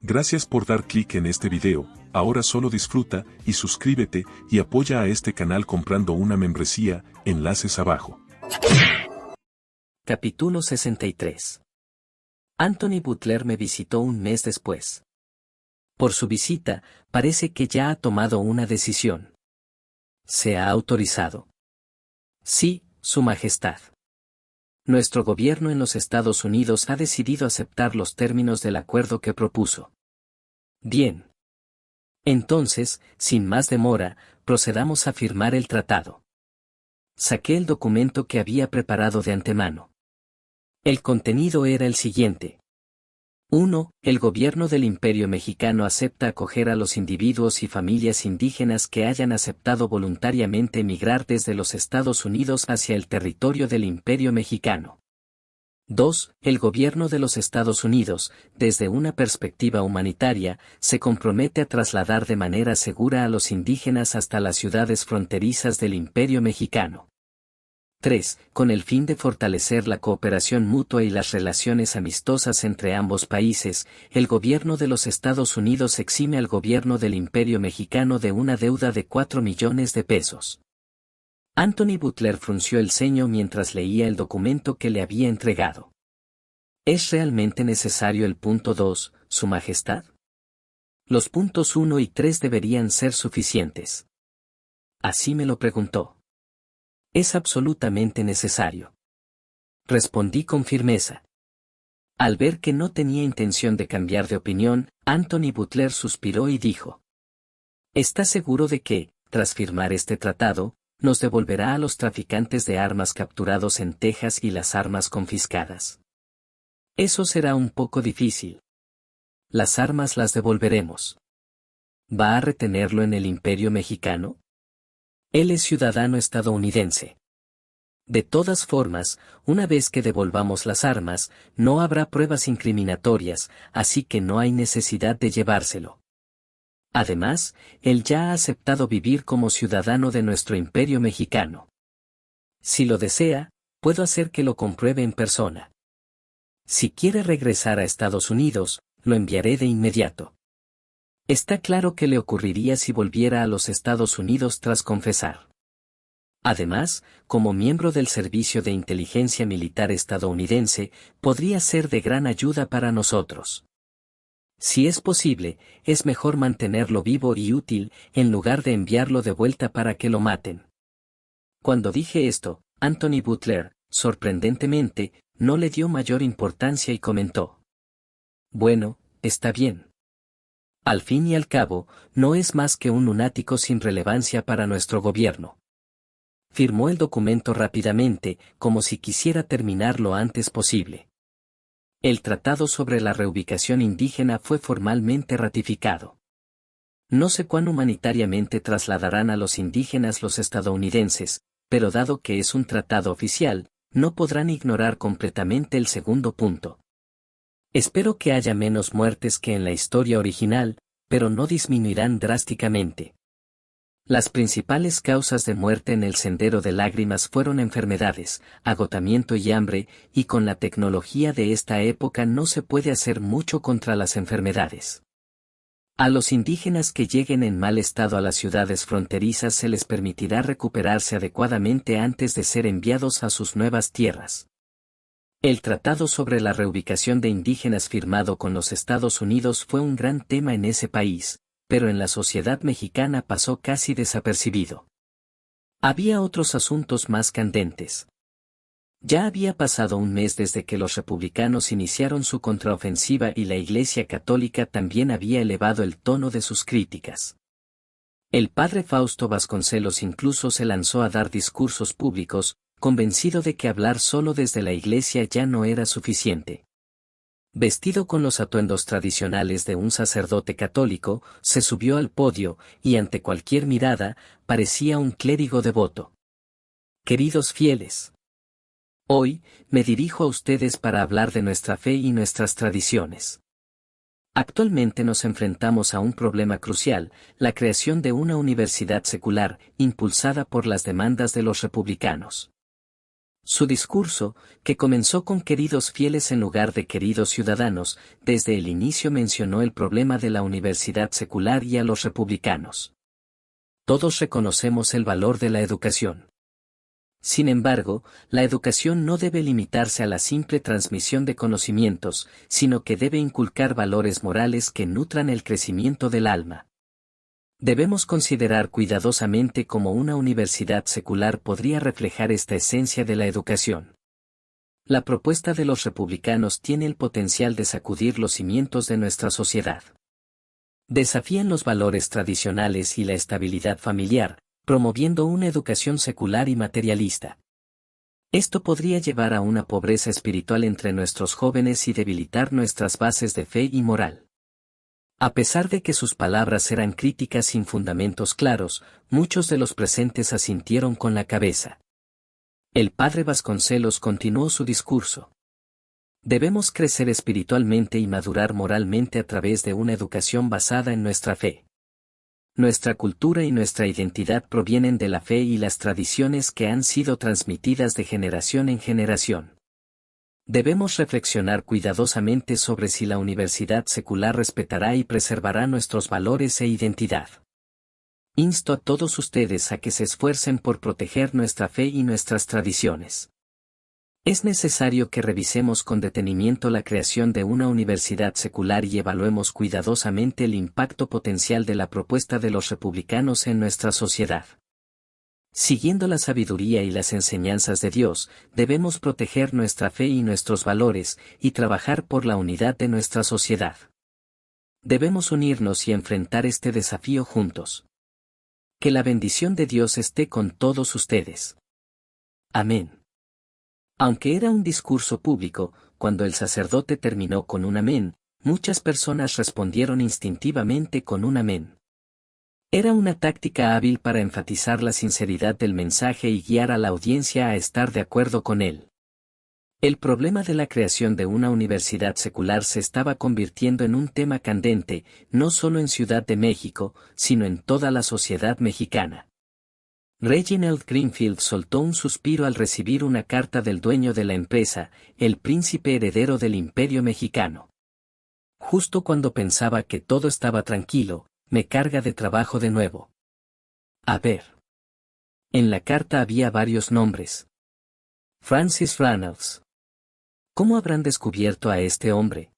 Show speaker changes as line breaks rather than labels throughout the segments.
Gracias por dar clic en este video, ahora solo disfruta y suscríbete y apoya a este canal comprando una membresía, enlaces abajo.
Capítulo 63. Anthony Butler me visitó un mes después. Por su visita, parece que ya ha tomado una decisión. ¿Se ha autorizado? Sí, Su Majestad. Nuestro gobierno en los Estados Unidos ha decidido aceptar los términos del acuerdo que propuso. Bien. Entonces, sin más demora, procedamos a firmar el tratado. Saqué el documento que había preparado de antemano. El contenido era el siguiente. 1. El gobierno del Imperio Mexicano acepta acoger a los individuos y familias indígenas que hayan aceptado voluntariamente emigrar desde los Estados Unidos hacia el territorio del Imperio Mexicano. 2. El gobierno de los Estados Unidos, desde una perspectiva humanitaria, se compromete a trasladar de manera segura a los indígenas hasta las ciudades fronterizas del Imperio Mexicano. 3. Con el fin de fortalecer la cooperación mutua y las relaciones amistosas entre ambos países, el gobierno de los Estados Unidos exime al gobierno del Imperio Mexicano de una deuda de 4 millones de pesos. Anthony Butler frunció el ceño mientras leía el documento que le había entregado. ¿Es realmente necesario el punto 2, Su Majestad? Los puntos 1 y 3 deberían ser suficientes. Así me lo preguntó. Es absolutamente necesario. Respondí con firmeza. Al ver que no tenía intención de cambiar de opinión, Anthony Butler suspiró y dijo: ¿Está seguro de que, tras firmar este tratado, nos devolverá a los traficantes de armas capturados en Texas y las armas confiscadas? Eso será un poco difícil. Las armas las devolveremos. ¿Va a retenerlo en el Imperio Mexicano? Él es ciudadano estadounidense. De todas formas, una vez que devolvamos las armas, no habrá pruebas incriminatorias, así que no hay necesidad de llevárselo. Además, él ya ha aceptado vivir como ciudadano de nuestro Imperio Mexicano. Si lo desea, puedo hacer que lo compruebe en persona. Si quiere regresar a Estados Unidos, lo enviaré de inmediato. Está claro qué le ocurriría si volviera a los Estados Unidos tras confesar. Además, como miembro del Servicio de Inteligencia Militar estadounidense, podría ser de gran ayuda para nosotros. Si es posible, es mejor mantenerlo vivo y útil, en lugar de enviarlo de vuelta para que lo maten. Cuando dije esto, Anthony Butler, sorprendentemente, no le dio mayor importancia y comentó: Bueno, está bien. Al fin y al cabo, no es más que un lunático sin relevancia para nuestro gobierno. Firmó el documento rápidamente, como si quisiera terminar lo antes posible. El tratado sobre la reubicación indígena fue formalmente ratificado. No sé cuán humanitariamente trasladarán a los indígenas los estadounidenses, pero dado que es un tratado oficial, no podrán ignorar completamente el segundo punto. Espero que haya menos muertes que en la historia original, pero no disminuirán drásticamente. Las principales causas de muerte en el Sendero de Lágrimas fueron enfermedades, agotamiento y hambre, y con la tecnología de esta época no se puede hacer mucho contra las enfermedades. A los indígenas que lleguen en mal estado a las ciudades fronterizas se les permitirá recuperarse adecuadamente antes de ser enviados a sus nuevas tierras. El Tratado sobre la Reubicación de Indígenas firmado con los Estados Unidos fue un gran tema en ese país, pero en la sociedad mexicana pasó casi desapercibido. Había otros asuntos más candentes. Ya había pasado un mes desde que los republicanos iniciaron su contraofensiva y la Iglesia Católica también había elevado el tono de sus críticas. El padre Fausto Vasconcelos incluso se lanzó a dar discursos públicos, convencido de que hablar solo desde la iglesia ya no era suficiente. Vestido con los atuendos tradicionales de un sacerdote católico, se subió al podio, y ante cualquier mirada, parecía un clérigo devoto. Queridos fieles, hoy, me dirijo a ustedes para hablar de nuestra fe y nuestras tradiciones. Actualmente nos enfrentamos a un problema crucial, la creación de una universidad secular, impulsada por las demandas de los republicanos. Su discurso, que comenzó con queridos fieles en lugar de queridos ciudadanos, desde el inicio mencionó el problema de la universidad secular y a los republicanos. Todos reconocemos el valor de la educación. Sin embargo, la educación no debe limitarse a la simple transmisión de conocimientos, sino que debe inculcar valores morales que nutran el crecimiento del alma. Debemos considerar cuidadosamente cómo una universidad secular podría reflejar esta esencia de la educación. La propuesta de los republicanos tiene el potencial de sacudir los cimientos de nuestra sociedad. Desafían los valores tradicionales y la estabilidad familiar, promoviendo una educación secular y materialista. Esto podría llevar a una pobreza espiritual entre nuestros jóvenes y debilitar nuestras bases de fe y moral. A pesar de que sus palabras eran críticas sin fundamentos claros, muchos de los presentes asintieron con la cabeza. El padre Vasconcelos continuó su discurso. Debemos crecer espiritualmente y madurar moralmente a través de una educación basada en nuestra fe. Nuestra cultura y nuestra identidad provienen de la fe y las tradiciones que han sido transmitidas de generación en generación. Debemos reflexionar cuidadosamente sobre si la universidad secular respetará y preservará nuestros valores e identidad. Insto a todos ustedes a que se esfuercen por proteger nuestra fe y nuestras tradiciones. Es necesario que revisemos con detenimiento la creación de una universidad secular y evaluemos cuidadosamente el impacto potencial de la propuesta de los republicanos en nuestra sociedad. Siguiendo la sabiduría y las enseñanzas de Dios, debemos proteger nuestra fe y nuestros valores, y trabajar por la unidad de nuestra sociedad. Debemos unirnos y enfrentar este desafío juntos. Que la bendición de Dios esté con todos ustedes. Amén. Aunque era un discurso público, cuando el sacerdote terminó con un amén, muchas personas respondieron instintivamente con un amén. Era una táctica hábil para enfatizar la sinceridad del mensaje y guiar a la audiencia a estar de acuerdo con él. El problema de la creación de una universidad secular se estaba convirtiendo en un tema candente, no solo en Ciudad de México, sino en toda la sociedad mexicana. Reginald Greenfield soltó un suspiro al recibir una carta del dueño de la empresa, el príncipe heredero del Imperio Mexicano. Justo cuando pensaba que todo estaba tranquilo, me carga de trabajo de nuevo. A ver. En la carta había varios nombres. Francis Reynolds. ¿Cómo habrán descubierto a este hombre?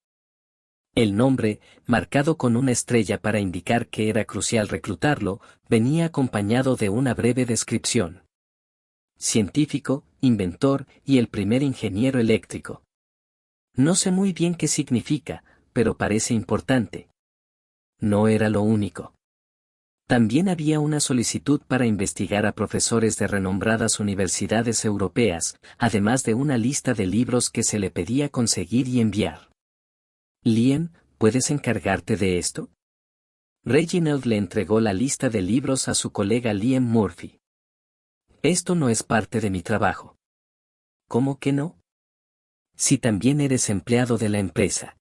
El nombre, marcado con una estrella para indicar que era crucial reclutarlo, venía acompañado de una breve descripción. Científico, inventor y el primer ingeniero eléctrico. No sé muy bien qué significa, pero parece importante. No era lo único. También había una solicitud para investigar a profesores de renombradas universidades europeas, además de una lista de libros que se le pedía conseguir y enviar. Liam, ¿puedes encargarte de esto? Reginald le entregó la lista de libros a su colega Liam Murphy. Esto no es parte de mi trabajo. ¿Cómo que no? Si también eres empleado de la empresa.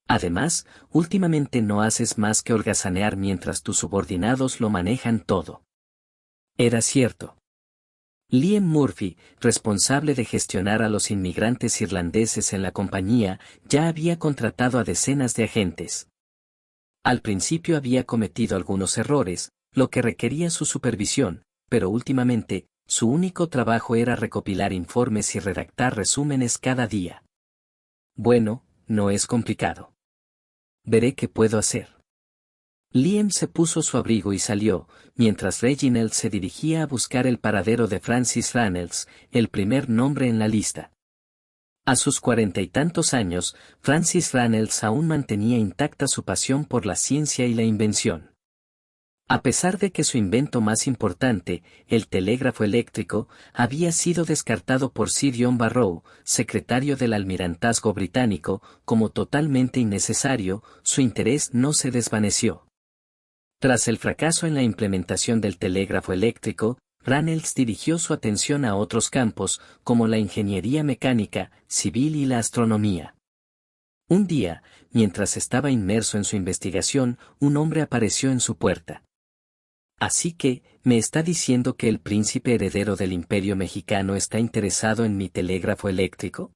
Además, últimamente no haces más que holgazanear mientras tus subordinados lo manejan todo. Era cierto. Liam Murphy, responsable de gestionar a los inmigrantes irlandeses en la compañía, ya había contratado a decenas de agentes. Al principio había cometido algunos errores, lo que requería su supervisión, pero últimamente, su único trabajo era recopilar informes y redactar resúmenes cada día. Bueno, no es complicado. Veré qué puedo hacer. Liam se puso su abrigo y salió, mientras Reginald se dirigía a buscar el paradero de Francis Reynolds, el primer nombre en la lista. A sus 40 y tantos años, Francis Reynolds aún mantenía intacta su pasión por la ciencia y la invención. A pesar de que su invento más importante, el telégrafo eléctrico, había sido descartado por Sir John Barrow, secretario del Almirantazgo británico, como totalmente innecesario, su interés no se desvaneció. Tras el fracaso en la implementación del telégrafo eléctrico, Reynolds dirigió su atención a otros campos, como la ingeniería mecánica, civil y la astronomía. Un día, mientras estaba inmerso en su investigación, un hombre apareció en su puerta. Así que, ¿me está diciendo que el príncipe heredero del Imperio Mexicano está interesado en mi telégrafo eléctrico?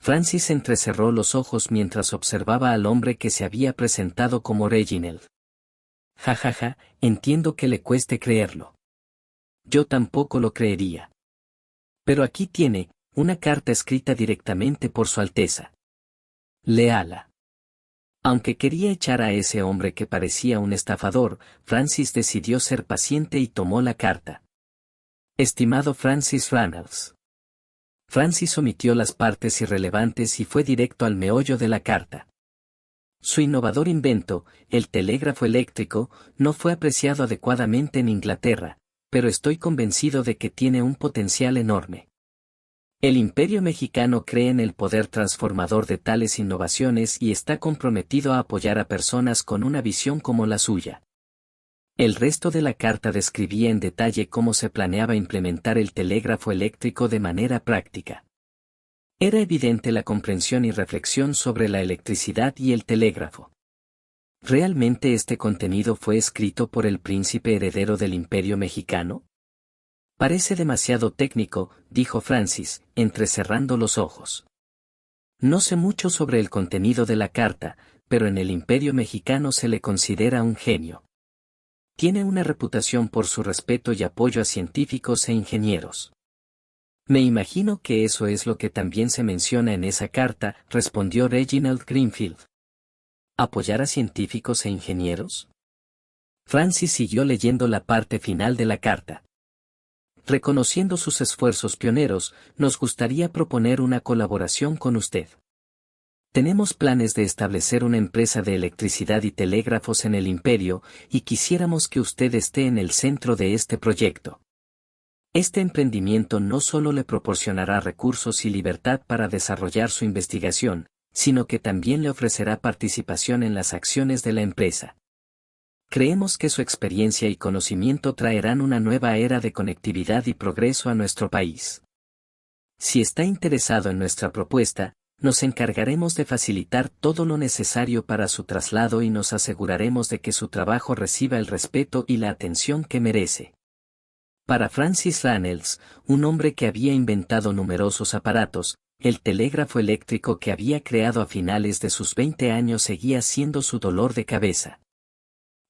Francis entrecerró los ojos mientras observaba al hombre que se había presentado como Reginald. Ja ja ja, entiendo que le cueste creerlo. Yo tampoco lo creería. Pero aquí tiene, una carta escrita directamente por Su Alteza. Léala. Aunque quería echar a ese hombre que parecía un estafador, Francis decidió ser paciente y tomó la carta. Estimado Francis Reynolds. Francis omitió las partes irrelevantes y fue directo al meollo de la carta. Su innovador invento, el telégrafo eléctrico, no fue apreciado adecuadamente en Inglaterra, pero estoy convencido de que tiene un potencial enorme. El Imperio Mexicano cree en el poder transformador de tales innovaciones y está comprometido a apoyar a personas con una visión como la suya. El resto de la carta describía en detalle cómo se planeaba implementar el telégrafo eléctrico de manera práctica. Era evidente la comprensión y reflexión sobre la electricidad y el telégrafo. ¿Realmente este contenido fue escrito por el príncipe heredero del Imperio Mexicano? Parece demasiado técnico, dijo Francis, entrecerrando los ojos. No sé mucho sobre el contenido de la carta, pero en el Imperio Mexicano se le considera un genio. Tiene una reputación por su respeto y apoyo a científicos e ingenieros. Me imagino que eso es lo que también se menciona en esa carta, respondió Reginald Greenfield. ¿Apoyar a científicos e ingenieros? Francis siguió leyendo la parte final de la carta. Reconociendo sus esfuerzos pioneros, nos gustaría proponer una colaboración con usted. Tenemos planes de establecer una empresa de electricidad y telégrafos en el imperio, y quisiéramos que usted esté en el centro de este proyecto. Este emprendimiento no solo le proporcionará recursos y libertad para desarrollar su investigación, sino que también le ofrecerá participación en las acciones de la empresa. Creemos que su experiencia y conocimiento traerán una nueva era de conectividad y progreso a nuestro país. Si está interesado en nuestra propuesta, nos encargaremos de facilitar todo lo necesario para su traslado y nos aseguraremos de que su trabajo reciba el respeto y la atención que merece. Para Francis Reynolds, un hombre que había inventado numerosos aparatos, el telégrafo eléctrico que había creado a finales de sus 20 años seguía siendo su dolor de cabeza.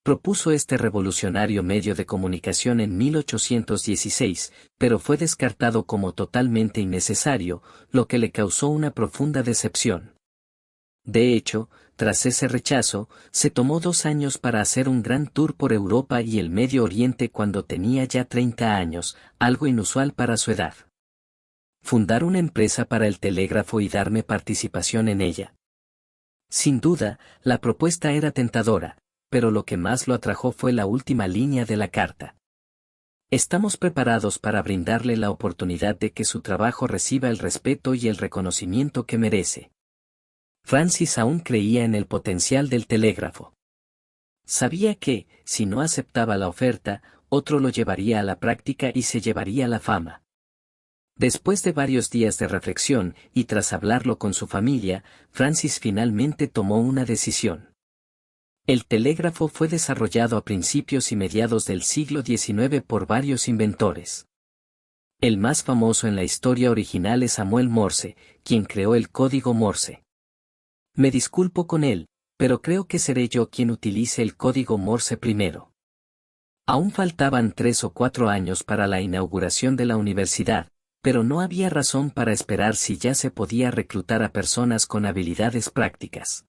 Propuso este revolucionario medio de comunicación en 1816, pero fue descartado como totalmente innecesario, lo que le causó una profunda decepción. De hecho, tras ese rechazo, se tomó 2 años para hacer un gran tour por Europa y el Medio Oriente cuando tenía ya 30 años, algo inusual para su edad. Fundar una empresa para el telégrafo y darme participación en ella. Sin duda, la propuesta era tentadora, pero lo que más lo atrajo fue la última línea de la carta. Estamos preparados para brindarle la oportunidad de que su trabajo reciba el respeto y el reconocimiento que merece. Francis aún creía en el potencial del telégrafo. Sabía que, si no aceptaba la oferta, otro lo llevaría a la práctica y se llevaría la fama. Después de varios días de reflexión, y tras hablarlo con su familia, Francis finalmente tomó una decisión. El telégrafo fue desarrollado a principios y mediados del siglo XIX por varios inventores. El más famoso en la historia original es Samuel Morse, quien creó el código Morse. Me disculpo con él, pero creo que seré yo quien utilice el código Morse primero. Aún faltaban 3 o 4 años para la inauguración de la universidad, pero no había razón para esperar si ya se podía reclutar a personas con habilidades prácticas.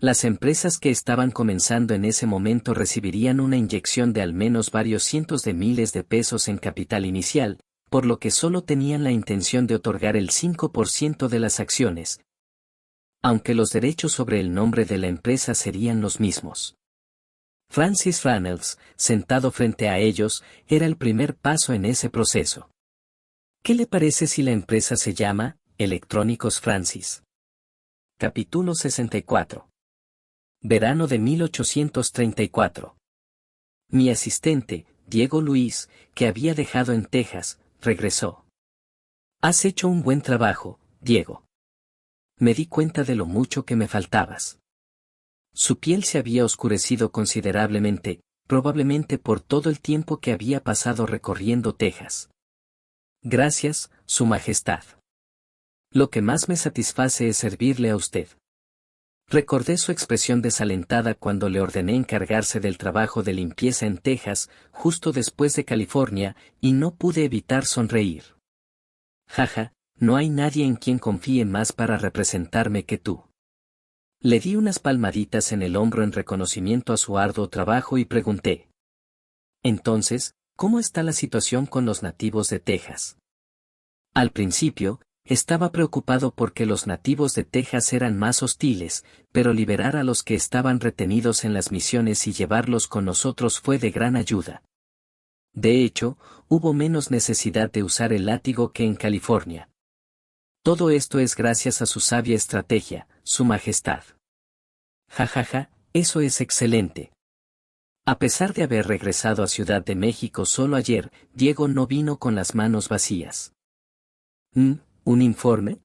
Las empresas que estaban comenzando en ese momento recibirían una inyección de al menos varios cientos de miles de pesos en capital inicial, por lo que solo tenían la intención de otorgar el 5% de las acciones, aunque los derechos sobre el nombre de la empresa serían los mismos. Francis Reynolds, sentado frente a ellos, era el primer paso en ese proceso. ¿Qué le parece si la empresa se llama Electrónicos Francis? Capítulo 64. Verano de 1834. Mi asistente, Diego Luis, que había dejado en Texas, regresó. Has hecho un buen trabajo, Diego. Me di cuenta de lo mucho que me faltabas. Su piel se había oscurecido considerablemente, probablemente por todo el tiempo que había pasado recorriendo Texas. Gracias, Su Majestad. Lo que más me satisface es servirle a usted. Recordé su expresión desalentada cuando le ordené encargarse del trabajo de limpieza en Texas, justo después de California, y no pude evitar sonreír. Jaja, no hay nadie en quien confíe más para representarme que tú. Le di unas palmaditas en el hombro en reconocimiento a su arduo trabajo y pregunté. Entonces, ¿cómo está la situación con los nativos de Texas? Al principio, estaba preocupado porque los nativos de Texas eran más hostiles, pero liberar a los que estaban retenidos en las misiones y llevarlos con nosotros fue de gran ayuda. De hecho, hubo menos necesidad de usar el látigo que en California. Todo esto es gracias a su sabia estrategia, Su Majestad. Jajaja, eso es excelente. A pesar de haber regresado a Ciudad de México solo ayer, Diego no vino con las manos vacías. ¿Un informe?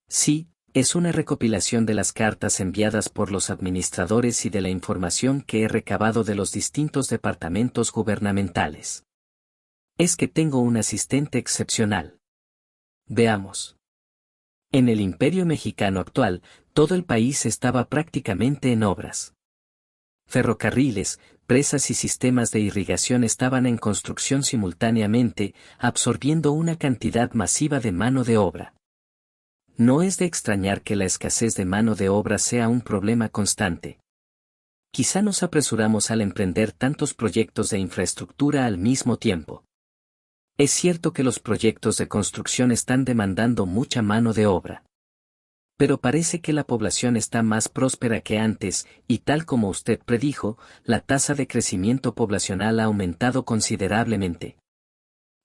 Sí, es una recopilación de las cartas enviadas por los administradores y de la información que he recabado de los distintos departamentos gubernamentales. Es que tengo un asistente excepcional. Veamos. En el Imperio Mexicano actual, todo el país estaba prácticamente en obras. Ferrocarriles, presas y sistemas de irrigación estaban en construcción simultáneamente, absorbiendo una cantidad masiva de mano de obra. No es de extrañar que la escasez de mano de obra sea un problema constante. Quizá nos apresuramos al emprender tantos proyectos de infraestructura al mismo tiempo. Es cierto que los proyectos de construcción están demandando mucha mano de obra. Pero parece que la población está más próspera que antes, y tal como usted predijo, la tasa de crecimiento poblacional ha aumentado considerablemente.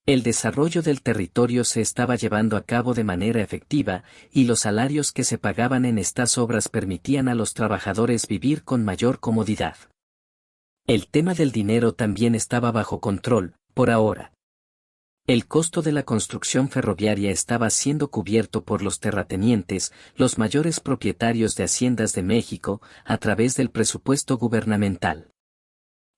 El desarrollo del territorio se estaba llevando a cabo de manera efectiva, y los salarios que se pagaban en estas obras permitían a los trabajadores vivir con mayor comodidad. El tema del dinero también estaba bajo control, por ahora. El costo de la construcción ferroviaria estaba siendo cubierto por los terratenientes, los mayores propietarios de haciendas de México, a través del presupuesto gubernamental.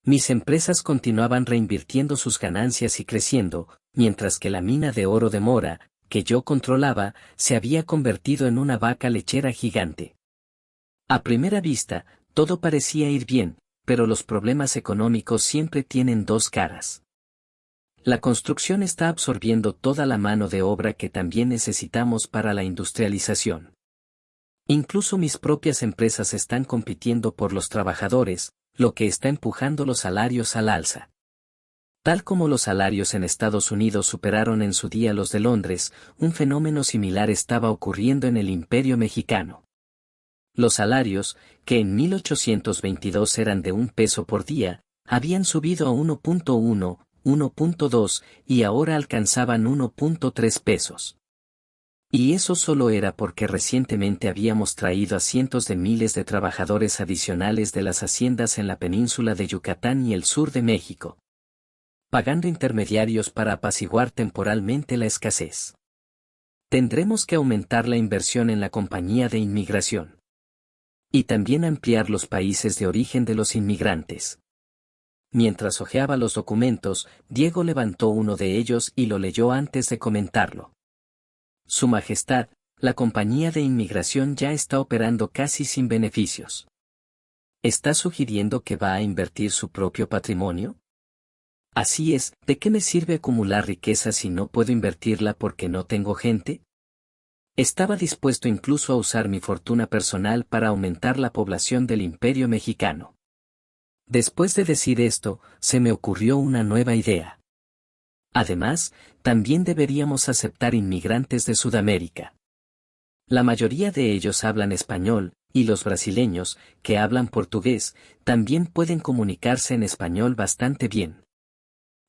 Mis empresas continuaban reinvirtiendo sus ganancias y creciendo, mientras que la mina de oro de Mora, que yo controlaba, se había convertido en una vaca lechera gigante. A primera vista, todo parecía ir bien, pero los problemas económicos siempre tienen dos caras. La construcción está absorbiendo toda la mano de obra que también necesitamos para la industrialización. Incluso mis propias empresas están compitiendo por los trabajadores, lo que está empujando los salarios al alza. Tal como los salarios en Estados Unidos superaron en su día los de Londres, un fenómeno similar estaba ocurriendo en el Imperio Mexicano. Los salarios, que en 1822 eran de $1 por día, habían subido a 1.1, 1.2 y ahora alcanzaban 1.3 pesos. Y eso solo era porque recientemente habíamos traído a cientos de miles de trabajadores adicionales de las haciendas en la península de Yucatán y el sur de México, pagando intermediarios para apaciguar temporalmente la escasez. Tendremos que aumentar la inversión en la compañía de inmigración. Y también ampliar los países de origen de los inmigrantes. Mientras hojeaba los documentos, Diego levantó uno de ellos y lo leyó antes de comentarlo. Su Majestad, la compañía de inmigración ya está operando casi sin beneficios. ¿Está sugiriendo que va a invertir su propio patrimonio? Así es, ¿de qué me sirve acumular riqueza si no puedo invertirla porque no tengo gente? Estaba dispuesto incluso a usar mi fortuna personal para aumentar la población del Imperio Mexicano. Después de decir esto, se me ocurrió una nueva idea. Además, también deberíamos aceptar inmigrantes de Sudamérica. La mayoría de ellos hablan español, y los brasileños, que hablan portugués, también pueden comunicarse en español bastante bien.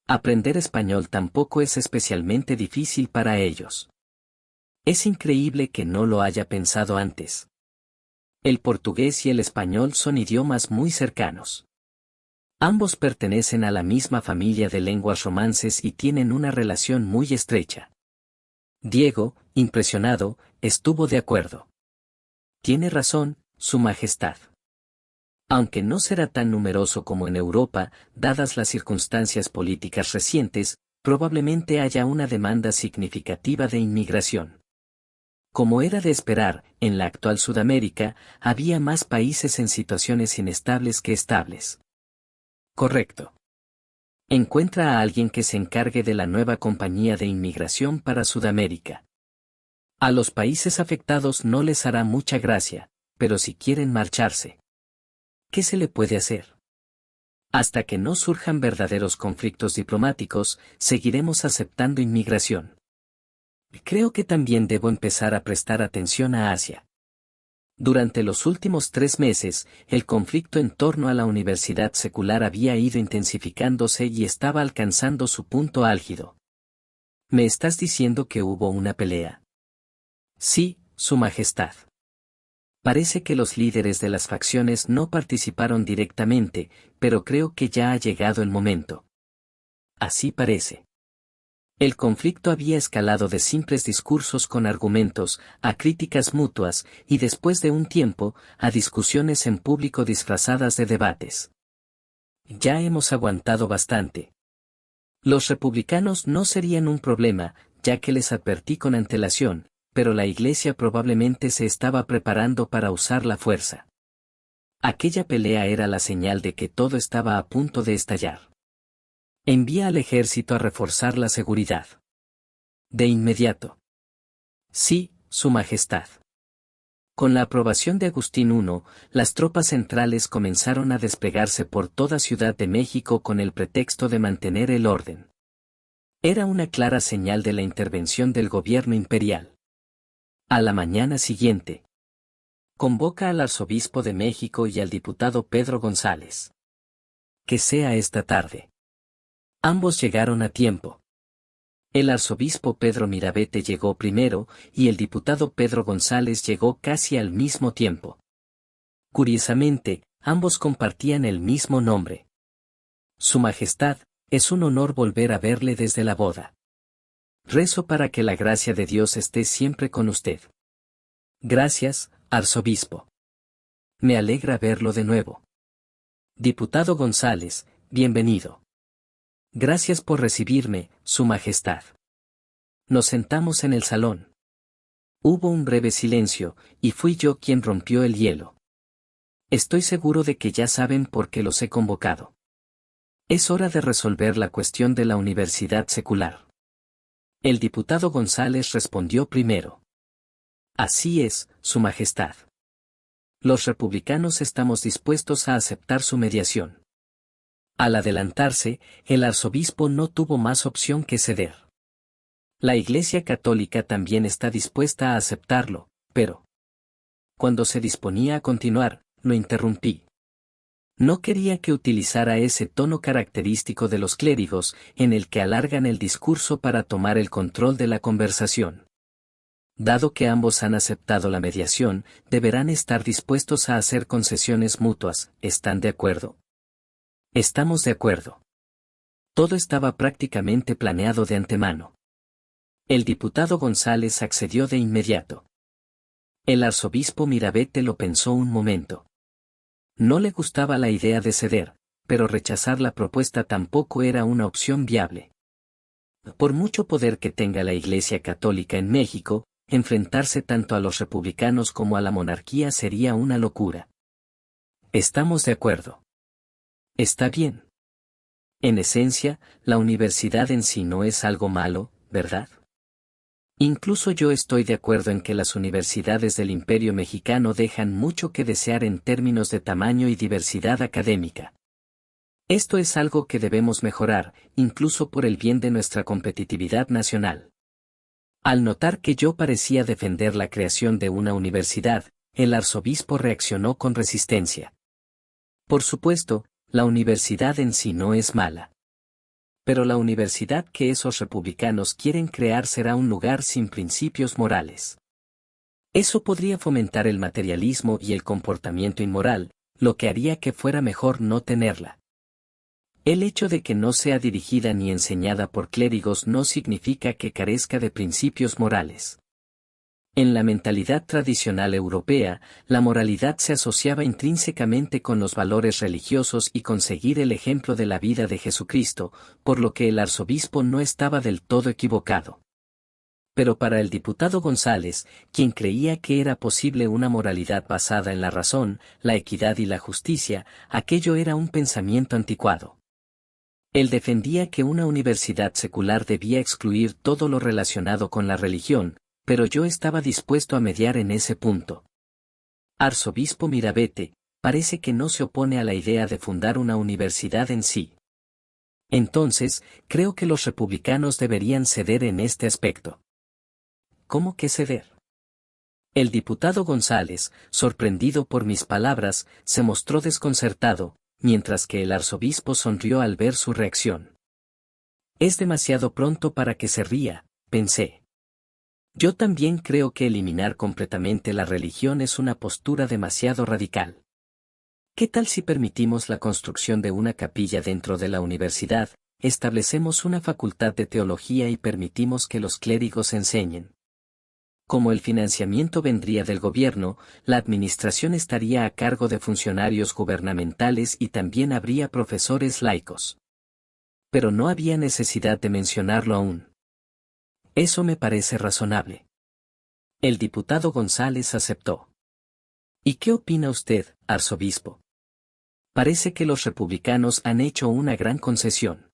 Aprender español tampoco es especialmente difícil para ellos. Es increíble que no lo haya pensado antes. El portugués y el español son idiomas muy cercanos. Ambos pertenecen a la misma familia de lenguas romances y tienen una relación muy estrecha. Diego, impresionado, estuvo de acuerdo. Tiene razón, Su Majestad. Aunque no será tan numeroso como en Europa, dadas las circunstancias políticas recientes, probablemente haya una demanda significativa de inmigración. Como era de esperar, en la actual Sudamérica, había más países en situaciones inestables que estables. Correcto. Encuentra a alguien que se encargue de la nueva compañía de inmigración para Sudamérica. A los países afectados no les hará mucha gracia, pero si quieren marcharse, ¿qué se le puede hacer? Hasta que no surjan verdaderos conflictos diplomáticos, seguiremos aceptando inmigración. Creo que también debo empezar a prestar atención a Asia. Durante los últimos 3 meses, el conflicto en torno a la universidad secular había ido intensificándose y estaba alcanzando su punto álgido. ¿Me estás diciendo que hubo una pelea? Sí, Su Majestad. Parece que los líderes de las facciones no participaron directamente, pero creo que ya ha llegado el momento. Así parece. El conflicto había escalado de simples discursos con argumentos, a críticas mutuas, y después de un tiempo, a discusiones en público disfrazadas de debates. Ya hemos aguantado bastante. Los republicanos no serían un problema, ya que les advertí con antelación, pero la Iglesia probablemente se estaba preparando para usar la fuerza. Aquella pelea era la señal de que todo estaba a punto de estallar. Envía al ejército a reforzar la seguridad. De inmediato. Sí, Su Majestad. Con la aprobación de Agustín I, las tropas centrales comenzaron a desplegarse por toda Ciudad de México con el pretexto de mantener el orden. Era una clara señal de la intervención del gobierno imperial. A la mañana siguiente. Convoca al arzobispo de México y al diputado Pedro González. Que sea esta tarde. Ambos llegaron a tiempo. El arzobispo Pedro Mirabete llegó primero, y el diputado Pedro González llegó casi al mismo tiempo. Curiosamente, ambos compartían el mismo nombre. Su Majestad, es un honor volver a verle desde la boda. Rezo para que la gracia de Dios esté siempre con usted. Gracias, arzobispo. Me alegra verlo de nuevo. Diputado González, bienvenido. Gracias por recibirme, Su Majestad. Nos sentamos en el salón. Hubo un breve silencio, y fui yo quien rompió el hielo. Estoy seguro de que ya saben por qué los he convocado. Es hora de resolver la cuestión de la universidad secular. El diputado González respondió primero. Así es, Su Majestad. Los republicanos estamos dispuestos a aceptar su mediación. Al adelantarse, el arzobispo no tuvo más opción que ceder. La Iglesia Católica también está dispuesta a aceptarlo, pero... Cuando se disponía a continuar, lo interrumpí. No quería que utilizara ese tono característico de los clérigos, en el que alargan el discurso para tomar el control de la conversación. Dado que ambos han aceptado la mediación, deberán estar dispuestos a hacer concesiones mutuas, ¿están de acuerdo? Estamos de acuerdo. Todo estaba prácticamente planeado de antemano. El diputado González accedió de inmediato. El arzobispo Mirabete lo pensó un momento. No le gustaba la idea de ceder, pero rechazar la propuesta tampoco era una opción viable. Por mucho poder que tenga la Iglesia Católica en México, enfrentarse tanto a los republicanos como a la monarquía sería una locura. Estamos de acuerdo. Está bien. En esencia, la universidad en sí no es algo malo, ¿verdad? Incluso yo estoy de acuerdo en que las universidades del Imperio Mexicano dejan mucho que desear en términos de tamaño y diversidad académica. Esto es algo que debemos mejorar, incluso por el bien de nuestra competitividad nacional. Al notar que yo parecía defender la creación de una universidad, el arzobispo reaccionó con resistencia. Por supuesto, la universidad en sí no es mala. Pero la universidad que esos republicanos quieren crear será un lugar sin principios morales. Eso podría fomentar el materialismo y el comportamiento inmoral, lo que haría que fuera mejor no tenerla. El hecho de que no sea dirigida ni enseñada por clérigos no significa que carezca de principios morales. En la mentalidad tradicional europea, la moralidad se asociaba intrínsecamente con los valores religiosos y con seguir el ejemplo de la vida de Jesucristo, por lo que el arzobispo no estaba del todo equivocado. Pero para el diputado González, quien creía que era posible una moralidad basada en la razón, la equidad y la justicia, aquello era un pensamiento anticuado. Él defendía que una universidad secular debía excluir todo lo relacionado con la religión, pero yo estaba dispuesto a mediar en ese punto. Arzobispo Mirabete, parece que no se opone a la idea de fundar una universidad en sí. Entonces, creo que los republicanos deberían ceder en este aspecto. ¿Cómo que ceder? El diputado González, sorprendido por mis palabras, se mostró desconcertado, mientras que el arzobispo sonrió al ver su reacción. Es demasiado pronto para que se ría, pensé. Yo también creo que eliminar completamente la religión es una postura demasiado radical. ¿Qué tal si permitimos la construcción de una capilla dentro de la universidad, establecemos una facultad de teología y permitimos que los clérigos enseñen? Como el financiamiento vendría del gobierno, la administración estaría a cargo de funcionarios gubernamentales y también habría profesores laicos. Pero no había necesidad de mencionarlo aún. Eso me parece razonable. El diputado González aceptó. ¿Y qué opina usted, arzobispo? Parece que los republicanos han hecho una gran concesión.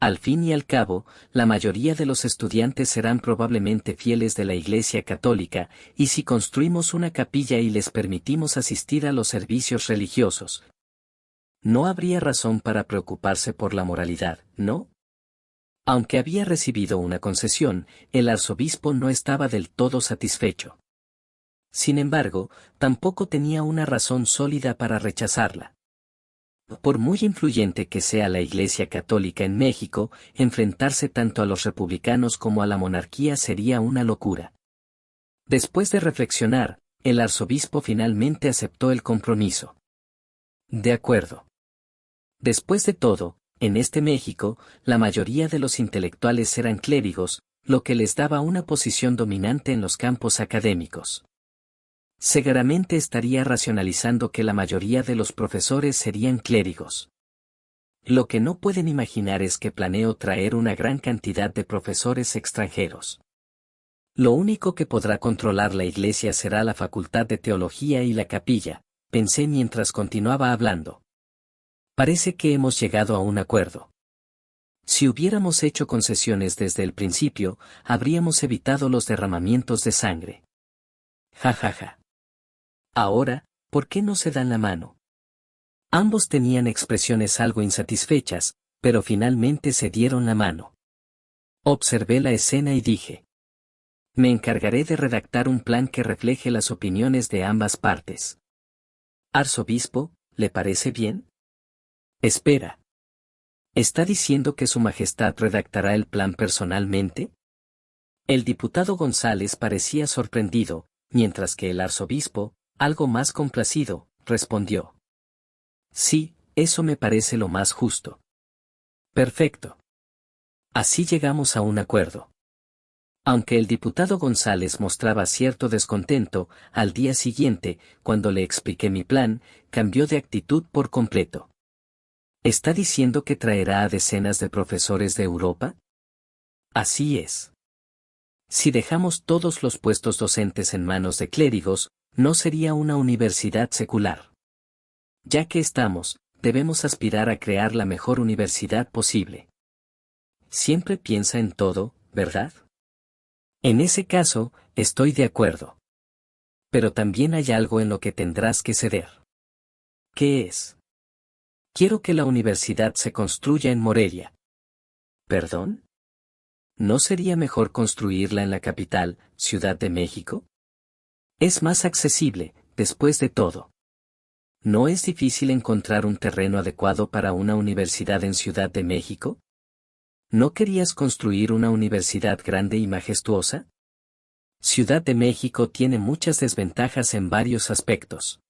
Al fin y al cabo, la mayoría de los estudiantes serán probablemente fieles de la Iglesia Católica, y si construimos una capilla y les permitimos asistir a los servicios religiosos, no habría razón para preocuparse por la moralidad, ¿no? Aunque había recibido una concesión, el arzobispo no estaba del todo satisfecho. Sin embargo, tampoco tenía una razón sólida para rechazarla. Por muy influyente que sea la Iglesia Católica en México, enfrentarse tanto a los republicanos como a la monarquía sería una locura. Después de reflexionar, el arzobispo finalmente aceptó el compromiso. De acuerdo. Después de todo, en este México, la mayoría de los intelectuales eran clérigos, lo que les daba una posición dominante en los campos académicos. Seguramente estaría racionalizando que la mayoría de los profesores serían clérigos. Lo que no pueden imaginar es que planeo traer una gran cantidad de profesores extranjeros. Lo único que podrá controlar la Iglesia será la Facultad de Teología y la capilla, pensé mientras continuaba hablando. Parece que hemos llegado a un acuerdo. Si hubiéramos hecho concesiones desde el principio, habríamos evitado los derramamientos de sangre. Ja ja ja. Ahora, ¿por qué no se dan la mano? Ambos tenían expresiones algo insatisfechas, pero finalmente se dieron la mano. Observé la escena y dije: me encargaré de redactar un plan que refleje las opiniones de ambas partes. Arzobispo, ¿le parece bien? Espera. ¿Está diciendo que Su Majestad redactará el plan personalmente? El diputado González parecía sorprendido, mientras que el arzobispo, algo más complacido, respondió: sí, eso me parece lo más justo. Perfecto. Así llegamos a un acuerdo. Aunque el diputado González mostraba cierto descontento, al día siguiente, cuando le expliqué mi plan, cambió de actitud por completo. ¿Está diciendo que traerá a decenas de profesores de Europa? Así es. Si dejamos todos los puestos docentes en manos de clérigos, no sería una universidad secular. Ya que estamos, debemos aspirar a crear la mejor universidad posible. Siempre piensa en todo, ¿verdad? En ese caso, estoy de acuerdo. Pero también hay algo en lo que tendrás que ceder. ¿Qué es? Quiero que la universidad se construya en Morelia. ¿Perdón? ¿No sería mejor construirla en la capital, Ciudad de México? Es más accesible, después de todo. ¿No es difícil encontrar un terreno adecuado para una universidad en Ciudad de México? ¿No querías construir una universidad grande y majestuosa? Ciudad de México tiene muchas desventajas en varios aspectos.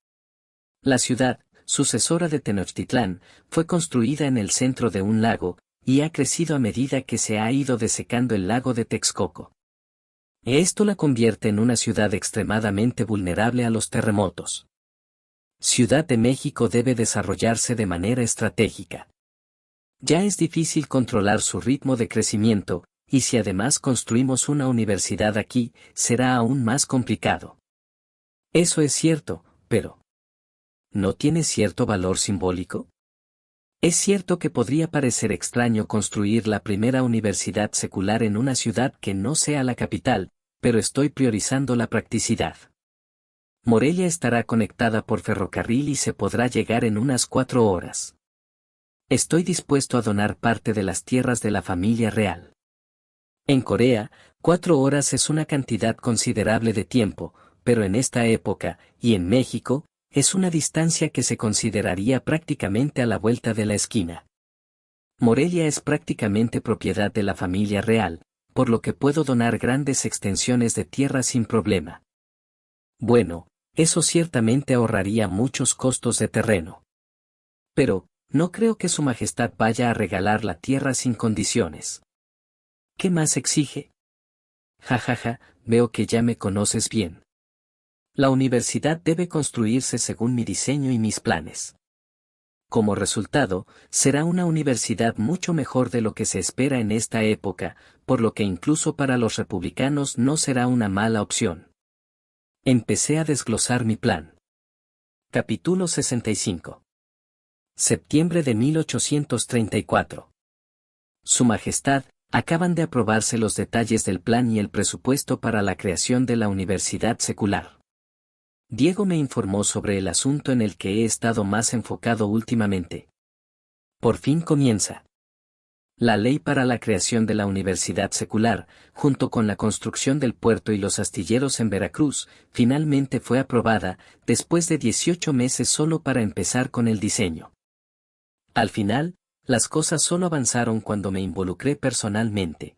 La ciudad, sucesora de Tenochtitlán, fue construida en el centro de un lago, y ha crecido a medida que se ha ido desecando el lago de Texcoco. Esto la convierte en una ciudad extremadamente vulnerable a los terremotos. Ciudad de México debe desarrollarse de manera estratégica. Ya es difícil controlar su ritmo de crecimiento, y si además construimos una universidad aquí, será aún más complicado. Eso es cierto, pero ¿no tiene cierto valor simbólico? Es cierto que podría parecer extraño construir la primera universidad secular en una ciudad que no sea la capital, pero estoy priorizando la practicidad. Morelia estará conectada por ferrocarril y se podrá llegar en unas 4 horas. Estoy dispuesto a donar parte de las tierras de la familia real. En Corea, 4 horas es una cantidad considerable de tiempo, pero en esta época, y en México, es una distancia que se consideraría prácticamente a la vuelta de la esquina. Morelia es prácticamente propiedad de la familia real, por lo que puedo donar grandes extensiones de tierra sin problema. Bueno, eso ciertamente ahorraría muchos costos de terreno. Pero, no creo que Su Majestad vaya a regalar la tierra sin condiciones. ¿Qué más exige? Jajaja, veo que ya me conoces bien. La universidad debe construirse según mi diseño y mis planes. Como resultado, será una universidad mucho mejor de lo que se espera en esta época, por lo que incluso para los republicanos no será una mala opción. Empecé a desglosar mi plan. Capítulo 65. Septiembre de 1834. Su Majestad, acaban de aprobarse los detalles del plan y el presupuesto para la creación de la universidad secular. Diego me informó sobre el asunto en el que he estado más enfocado últimamente. Por fin comienza. La ley para la creación de la universidad secular, junto con la construcción del puerto y los astilleros en Veracruz, finalmente fue aprobada, después de 18 meses solo para empezar con el diseño. Al final, las cosas solo avanzaron cuando me involucré personalmente.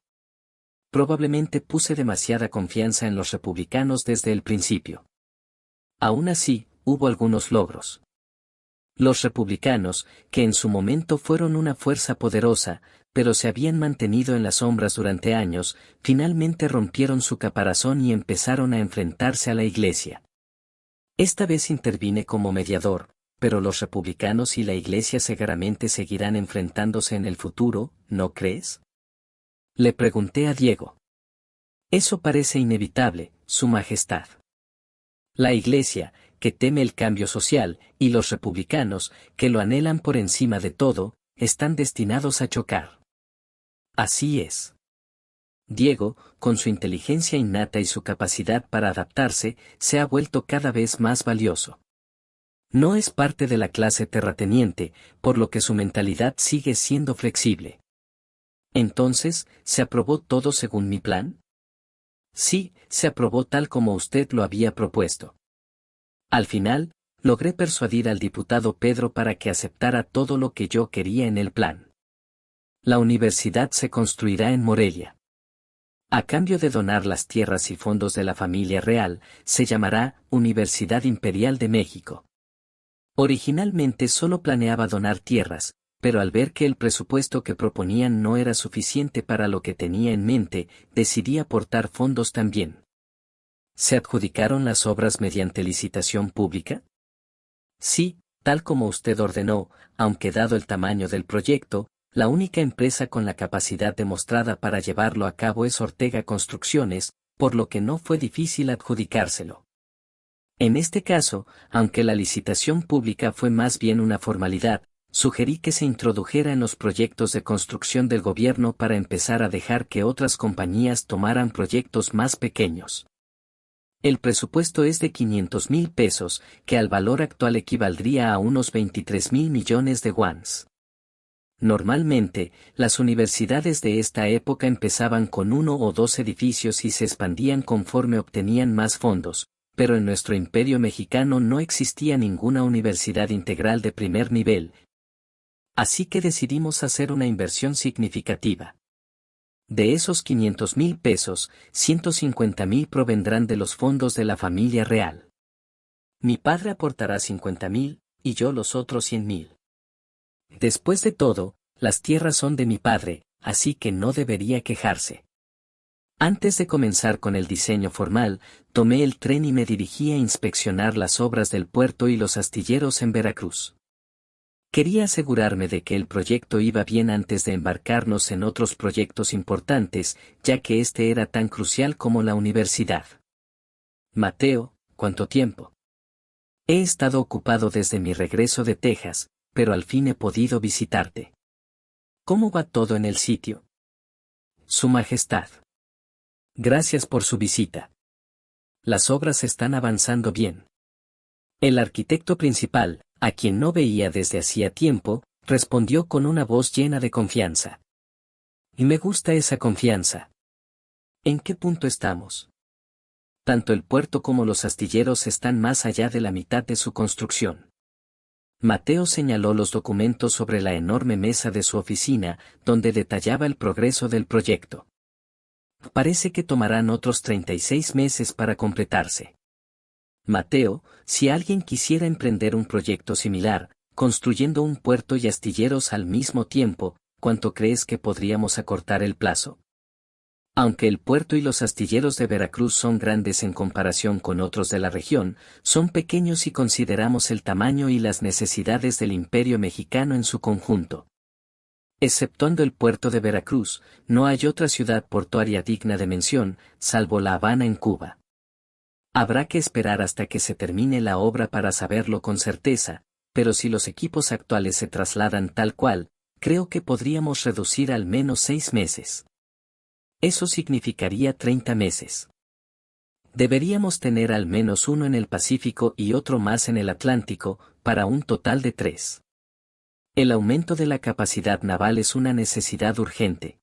Probablemente puse demasiada confianza en los republicanos desde el principio. Aún así, hubo algunos logros. Los republicanos, que en su momento fueron una fuerza poderosa, pero se habían mantenido en las sombras durante años, finalmente rompieron su caparazón y empezaron a enfrentarse a la Iglesia. Esta vez intervine como mediador, pero los republicanos y la Iglesia seguramente seguirán enfrentándose en el futuro, ¿no crees? Le pregunté a Diego. Eso parece inevitable, Su Majestad. La Iglesia, que teme el cambio social, y los republicanos, que lo anhelan por encima de todo, están destinados a chocar. Así es. Diego, con su inteligencia innata y su capacidad para adaptarse, se ha vuelto cada vez más valioso. No es parte de la clase terrateniente, por lo que su mentalidad sigue siendo flexible. Entonces, ¿se aprobó todo según mi plan? Sí, se aprobó tal como usted lo había propuesto. Al final, logré persuadir al diputado Pedro para que aceptara todo lo que yo quería en el plan. La universidad se construirá en Morelia. A cambio de donar las tierras y fondos de la familia real, se llamará Universidad Imperial de México. Originalmente solo planeaba donar tierras, pero al ver que el presupuesto que proponían no era suficiente para lo que tenía en mente, decidí aportar fondos también. ¿Se adjudicaron las obras mediante licitación pública? Sí, tal como usted ordenó, aunque dado el tamaño del proyecto, la única empresa con la capacidad demostrada para llevarlo a cabo es Ortega Construcciones, por lo que no fue difícil adjudicárselo. En este caso, aunque la licitación pública fue más bien una formalidad, sugerí que se introdujera en los proyectos de construcción del gobierno para empezar a dejar que otras compañías tomaran proyectos más pequeños. El presupuesto es de 500,000 pesos, que al valor actual equivaldría a unos 23,000 millones de wons. Normalmente, las universidades de esta época empezaban con 1 o 2 edificios y se expandían conforme obtenían más fondos, pero en nuestro imperio mexicano no existía ninguna universidad integral de primer nivel. Así que decidimos hacer una inversión significativa. De esos 500,000 pesos, 150,000 provendrán de los fondos de la familia real. Mi padre aportará 50,000, y yo los otros 100,000. Después de todo, las tierras son de mi padre, así que no debería quejarse. Antes de comenzar con el diseño formal, tomé el tren y me dirigí a inspeccionar las obras del puerto y los astilleros en Veracruz. Quería asegurarme de que el proyecto iba bien antes de embarcarnos en otros proyectos importantes, ya que este era tan crucial como la universidad. Mateo, ¿cuánto tiempo? He estado ocupado desde mi regreso de Texas, pero al fin he podido visitarte. ¿Cómo va todo en el sitio? Su Majestad. Gracias por su visita. Las obras están avanzando bien. El arquitecto principal, a quien no veía desde hacía tiempo, respondió con una voz llena de confianza. Y me gusta esa confianza. ¿En qué punto estamos? Tanto el puerto como los astilleros están más allá de la mitad de su construcción. Mateo señaló los documentos sobre la enorme mesa de su oficina, donde detallaba el progreso del proyecto. Parece que tomarán otros 36 meses para completarse. Mateo, si alguien quisiera emprender un proyecto similar, construyendo un puerto y astilleros al mismo tiempo, ¿cuánto crees que podríamos acortar el plazo? Aunque el puerto y los astilleros de Veracruz son grandes en comparación con otros de la región, son pequeños si consideramos el tamaño y las necesidades del imperio mexicano en su conjunto. Exceptuando el puerto de Veracruz, no hay otra ciudad portuaria digna de mención, salvo La Habana en Cuba. Habrá que esperar hasta que se termine la obra para saberlo con certeza, pero si los equipos actuales se trasladan tal cual, creo que podríamos reducir al menos 6 meses. Eso significaría 30 meses. Deberíamos tener al menos uno en el Pacífico y otro más en el Atlántico, para un total de 3. El aumento de la capacidad naval es una necesidad urgente.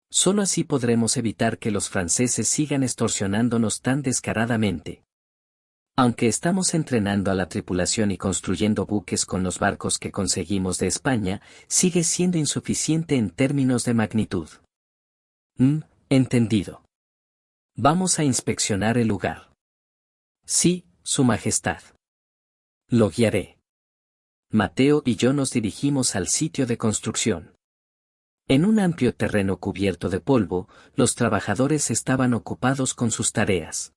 Solo así podremos evitar que los franceses sigan extorsionándonos tan descaradamente. Aunque estamos entrenando a la tripulación y construyendo buques con los barcos que conseguimos de España, sigue siendo insuficiente en términos de magnitud. Entendido. Vamos a inspeccionar el lugar. Sí, Su Majestad. Lo guiaré. Mateo y yo nos dirigimos al sitio de construcción. En un amplio terreno cubierto de polvo, los trabajadores estaban ocupados con sus tareas.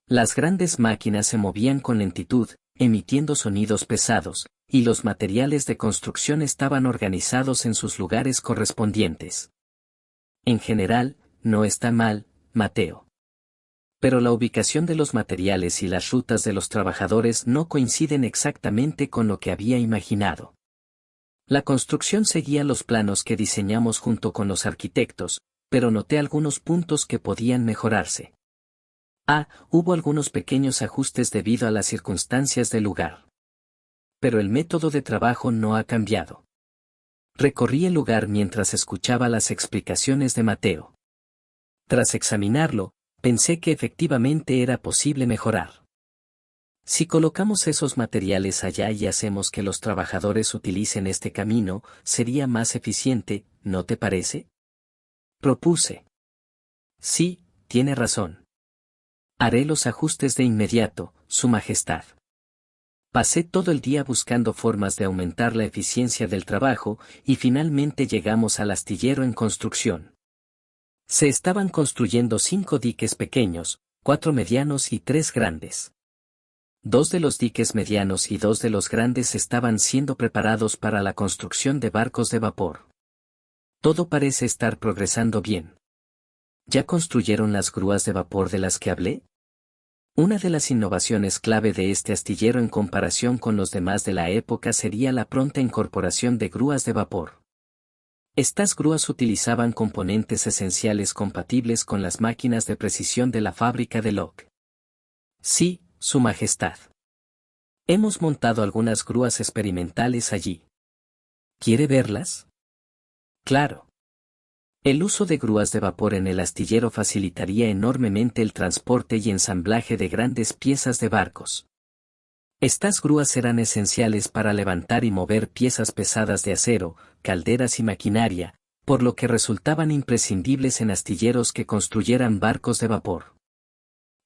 Las grandes máquinas se movían con lentitud, emitiendo sonidos pesados, y los materiales de construcción estaban organizados en sus lugares correspondientes. En general, no está mal, Mateo. Pero la ubicación de los materiales y las rutas de los trabajadores no coinciden exactamente con lo que había imaginado. La construcción seguía los planos que diseñamos junto con los arquitectos, pero noté algunos puntos que podían mejorarse. Hubo algunos pequeños ajustes debido a las circunstancias del lugar. Pero el método de trabajo no ha cambiado. Recorrí el lugar mientras escuchaba las explicaciones de Mateo. Tras examinarlo, pensé que efectivamente era posible mejorar. Si colocamos esos materiales allá y hacemos que los trabajadores utilicen este camino, sería más eficiente, ¿no te parece? Propuse. Sí, tiene razón. Haré los ajustes de inmediato, Su Majestad. Pasé todo el día buscando formas de aumentar la eficiencia del trabajo y finalmente llegamos al astillero en construcción. Se estaban construyendo 5 diques pequeños, 4 medianos y 3 grandes. 2 de los diques medianos y 2 de los grandes estaban siendo preparados para la construcción de barcos de vapor. Todo parece estar progresando bien. ¿Ya construyeron las grúas de vapor de las que hablé? Una de las innovaciones clave de este astillero en comparación con los demás de la época sería la pronta incorporación de grúas de vapor. Estas grúas utilizaban componentes esenciales compatibles con las máquinas de precisión de la fábrica de Locke. Sí, Su Majestad. Hemos montado algunas grúas experimentales allí. ¿Quiere verlas? Claro. El uso de grúas de vapor en el astillero facilitaría enormemente el transporte y ensamblaje de grandes piezas de barcos. Estas grúas eran esenciales para levantar y mover piezas pesadas de acero, calderas y maquinaria, por lo que resultaban imprescindibles en astilleros que construyeran barcos de vapor.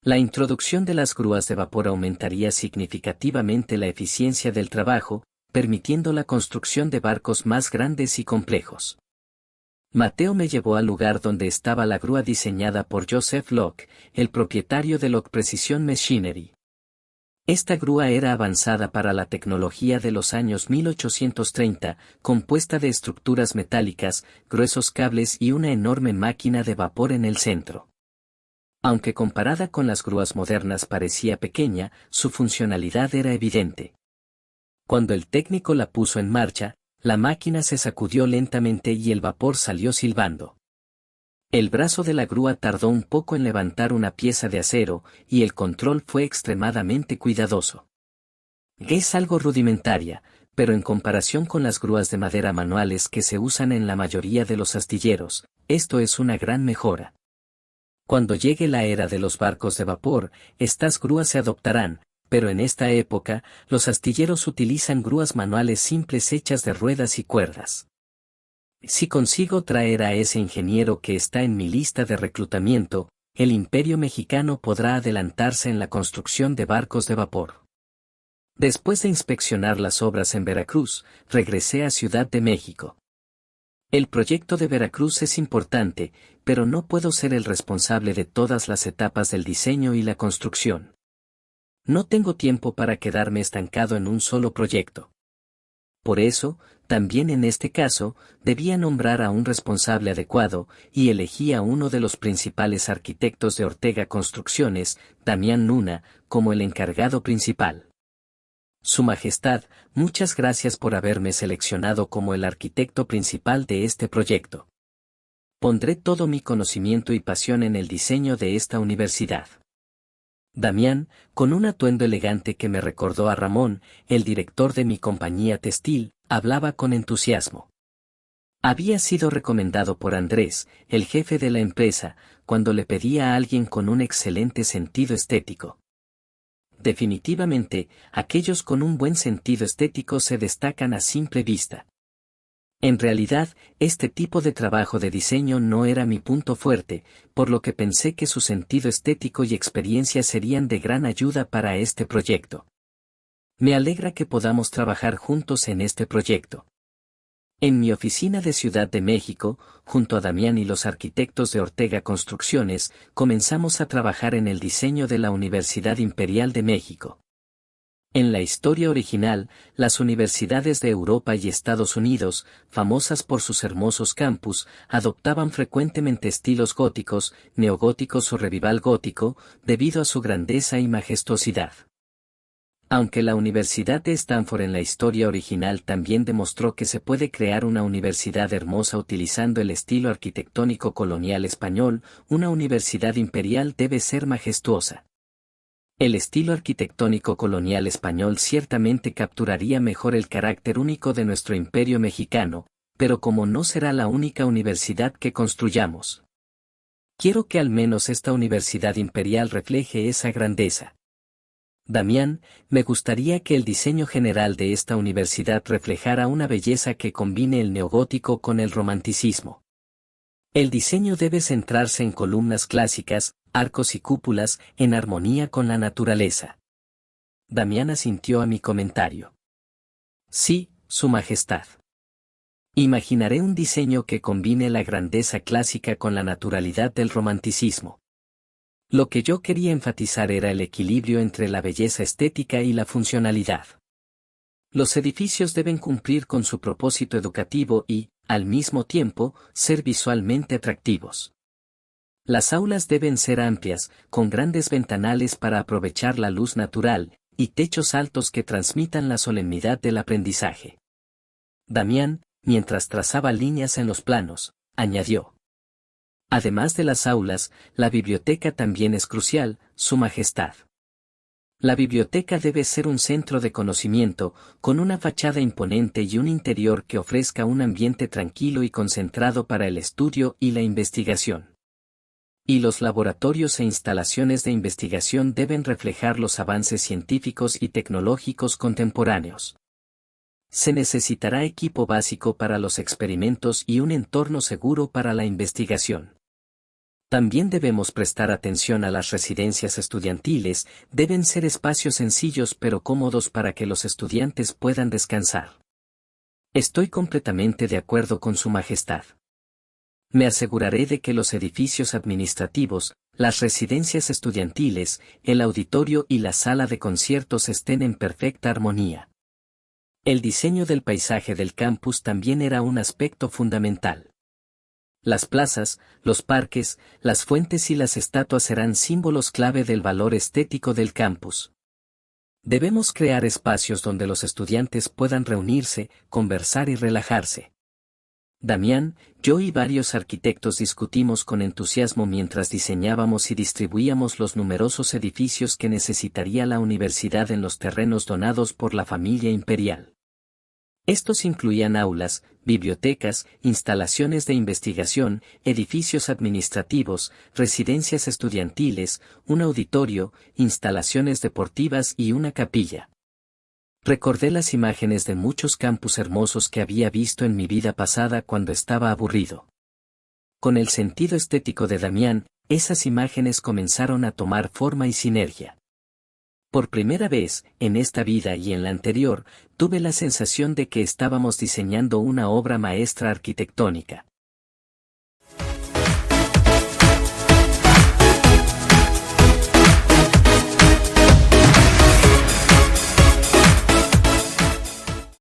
La introducción de las grúas de vapor aumentaría significativamente la eficiencia del trabajo, permitiendo la construcción de barcos más grandes y complejos. Mateo me llevó al lugar donde estaba la grúa diseñada por Joseph Locke, el propietario de Locke Precision Machinery. Esta grúa era avanzada para la tecnología de los años 1830, compuesta de estructuras metálicas, gruesos cables y una enorme máquina de vapor en el centro. Aunque comparada con las grúas modernas parecía pequeña, su funcionalidad era evidente. Cuando el técnico la puso en marcha, la máquina se sacudió lentamente y el vapor salió silbando. El brazo de la grúa tardó un poco en levantar una pieza de acero, y el control fue extremadamente cuidadoso. Es algo rudimentaria, pero en comparación con las grúas de madera manuales que se usan en la mayoría de los astilleros, esto es una gran mejora. Cuando llegue la era de los barcos de vapor, estas grúas se adoptarán, pero en esta época, los astilleros utilizan grúas manuales simples hechas de ruedas y cuerdas. Si consigo traer a ese ingeniero que está en mi lista de reclutamiento, el Imperio Mexicano podrá adelantarse en la construcción de barcos de vapor. Después de inspeccionar las obras en Veracruz, regresé a Ciudad de México. El proyecto de Veracruz es importante, pero no puedo ser el responsable de todas las etapas del diseño y la construcción. No tengo tiempo para quedarme estancado en un solo proyecto. Por eso, también en este caso, debía nombrar a un responsable adecuado, y elegí a uno de los principales arquitectos de Ortega Construcciones, Damián Luna, como el encargado principal. Su Majestad, muchas gracias por haberme seleccionado como el arquitecto principal de este proyecto. Pondré todo mi conocimiento y pasión en el diseño de esta universidad. Damián, con un atuendo elegante que me recordó a Ramón, el director de mi compañía textil, hablaba con entusiasmo. Había sido recomendado por Andrés, el jefe de la empresa, cuando le pedía a alguien con un excelente sentido estético. Definitivamente, aquellos con un buen sentido estético se destacan a simple vista. En realidad, este tipo de trabajo de diseño no era mi punto fuerte, por lo que pensé que su sentido estético y experiencia serían de gran ayuda para este proyecto. Me alegra que podamos trabajar juntos en este proyecto. En mi oficina de Ciudad de México, junto a Damián y los arquitectos de Ortega Construcciones, comenzamos a trabajar en el diseño de la Universidad Imperial de México. En la historia original, las universidades de Europa y Estados Unidos, famosas por sus hermosos campus, adoptaban frecuentemente estilos góticos, neogóticos o revival gótico, debido a su grandeza y majestuosidad. Aunque la Universidad de Stanford en la historia original también demostró que se puede crear una universidad hermosa utilizando el estilo arquitectónico colonial español, una universidad imperial debe ser majestuosa. El estilo arquitectónico colonial español ciertamente capturaría mejor el carácter único de nuestro imperio mexicano, pero como no será la única universidad que construyamos. Quiero que al menos esta universidad imperial refleje esa grandeza. Damián, me gustaría que el diseño general de esta universidad reflejara una belleza que combine el neogótico con el romanticismo. El diseño debe centrarse en columnas clásicas, arcos y cúpulas, en armonía con la naturaleza. Damián asintió a mi comentario. Sí, Su Majestad. Imaginaré un diseño que combine la grandeza clásica con la naturalidad del romanticismo. Lo que yo quería enfatizar era el equilibrio entre la belleza estética y la funcionalidad. Los edificios deben cumplir con su propósito educativo y, al mismo tiempo, ser visualmente atractivos. Las aulas deben ser amplias, con grandes ventanales para aprovechar la luz natural, y techos altos que transmitan la solemnidad del aprendizaje. Damián, mientras trazaba líneas en los planos, añadió. Además de las aulas, la biblioteca también es crucial, Su Majestad. La biblioteca debe ser un centro de conocimiento, con una fachada imponente y un interior que ofrezca un ambiente tranquilo y concentrado para el estudio y la investigación. Y los laboratorios e instalaciones de investigación deben reflejar los avances científicos y tecnológicos contemporáneos. Se necesitará equipo básico para los experimentos y un entorno seguro para la investigación. También debemos prestar atención a las residencias estudiantiles, deben ser espacios sencillos pero cómodos para que los estudiantes puedan descansar. Estoy completamente de acuerdo con Su Majestad. Me aseguraré de que los edificios administrativos, las residencias estudiantiles, el auditorio y la sala de conciertos estén en perfecta armonía. El diseño del paisaje del campus también era un aspecto fundamental. Las plazas, los parques, las fuentes y las estatuas serán símbolos clave del valor estético del campus. Debemos crear espacios donde los estudiantes puedan reunirse, conversar y relajarse. Damián, yo y varios arquitectos discutimos con entusiasmo mientras diseñábamos y distribuíamos los numerosos edificios que necesitaría la universidad en los terrenos donados por la familia imperial. Estos incluían aulas, bibliotecas, instalaciones de investigación, edificios administrativos, residencias estudiantiles, un auditorio, instalaciones deportivas y una capilla. Recordé las imágenes de muchos campus hermosos que había visto en mi vida pasada cuando estaba aburrido. Con el sentido estético de Damián, esas imágenes comenzaron a tomar forma y sinergia. Por primera vez, en esta vida y en la anterior, tuve la sensación de que estábamos diseñando una obra maestra arquitectónica.